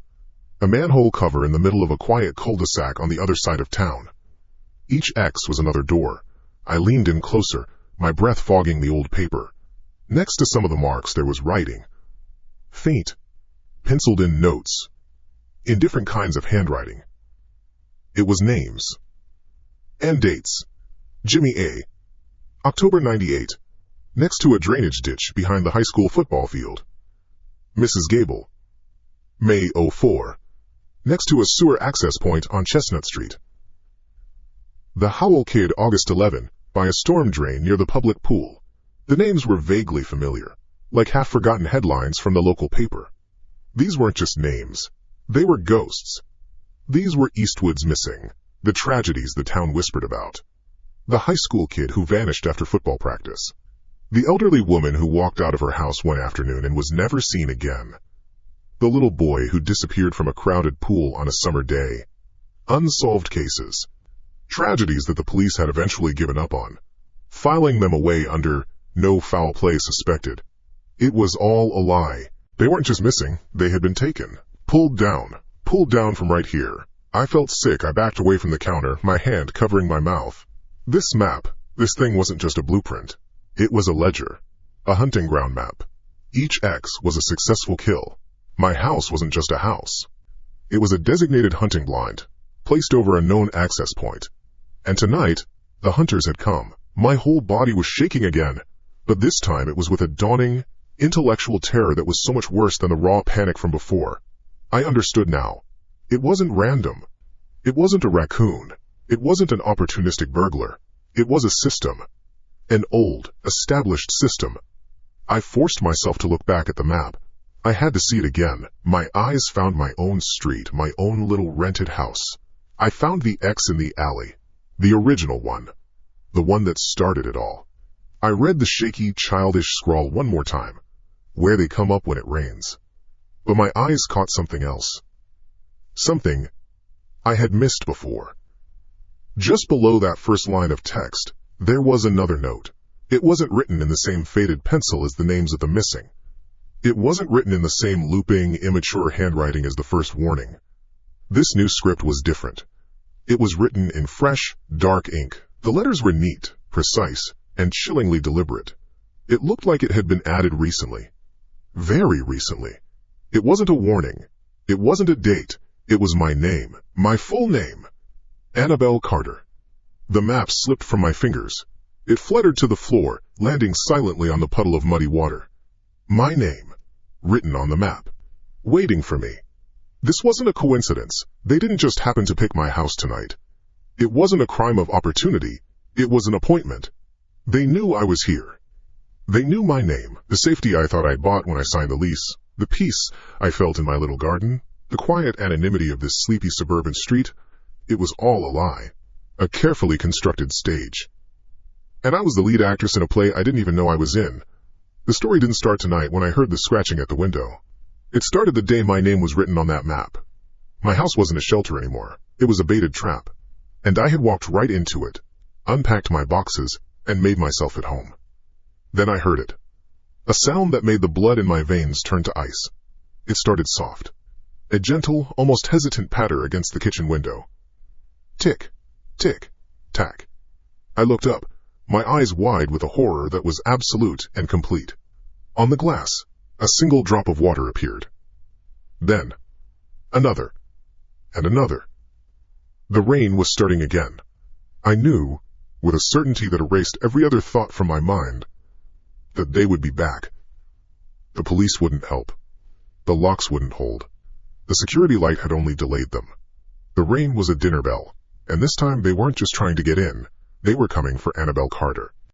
A manhole cover in the middle of a quiet cul-de-sac on the other side of town. Each X was another door. I leaned in closer, my breath fogging the old paper. Next to some of the marks there was writing. Faint. Penciled-in notes. In different kinds of handwriting. It was names. And dates. Jimmy A. October 98. Next to a drainage ditch behind the high school football field. Mrs. Gable. May 04. Next to a sewer access point on Chestnut Street. The Howell Kid, August 11, by a storm drain near the public pool. The names were vaguely familiar, like half-forgotten headlines from the local paper. These weren't just names. They were ghosts. These were Eastwood's missing, the tragedies the town whispered about. The high school kid who vanished after football practice. The elderly woman who walked out of her house one afternoon and was never seen again. The little boy who disappeared from a crowded pool on a summer day. Unsolved cases. Tragedies that the police had eventually given up on, filing them away under no foul play suspected. It was all a lie. They weren't just missing, they had been taken. Pulled down from right here. I felt sick. I backed away from the counter, my hand covering my mouth. This map, this thing wasn't just a blueprint. It was a ledger. A hunting ground map. Each X was a successful kill. My house wasn't just a house. It was a designated hunting blind, placed over a known access point. And tonight, the hunters had come. My whole body was shaking again, but this time it was with a dawning, intellectual terror that was so much worse than the raw panic from before. I understood now. It wasn't random. It wasn't a raccoon. It wasn't an opportunistic burglar. It was a system. An old, established system. I forced myself to look back at the map. I had to see it again. My eyes found my own street, my own little rented house. I found the X in the alley. The original one. The one that started it all. I read the shaky, childish scrawl one more time. Where they come up when it rains. But my eyes caught something else. Something I had missed before. Just below that first line of text, there was another note. It wasn't written in the same faded pencil as the names of the missing. It wasn't written in the same looping, immature handwriting as the first warning. This new script was different. It was written in fresh, dark ink. The letters were neat, precise, and chillingly deliberate. It looked like it had been added recently. Very recently. It wasn't a warning. It wasn't a date. It was my name. My full name. Annabelle Carter. The map slipped from my fingers. It fluttered to the floor, landing silently on the puddle of muddy water. My name. Written on the map. Waiting for me. This wasn't a coincidence. They didn't just happen to pick my house tonight. It wasn't a crime of opportunity. It was an appointment. They knew I was here. They knew my name, the safety I thought I'd bought when I signed the lease, the peace I felt in my little garden, the quiet anonymity of this sleepy suburban street. It was all a lie. A carefully constructed stage. And I was the lead actress in a play I didn't even know I was in. The story didn't start tonight when I heard the scratching at the window. It started the day my name was written on that map. My house wasn't a shelter anymore. It was a baited trap. And I had walked right into it, unpacked my boxes, and made myself at home. Then I heard it. A sound that made the blood in my veins turn to ice. It started soft. A gentle, almost hesitant patter against the kitchen window. Tick, tick, tack. I looked up, my eyes wide with a horror that was absolute and complete. On the glass, a single drop of water appeared. Then, another, and another. The rain was starting again. I knew, with a certainty that erased every other thought from my mind, that they would be back. The police wouldn't help. The locks wouldn't hold. The security light had only delayed them. The rain was a dinner bell, and this time they weren't just trying to get in, they were coming for Annabelle Carter.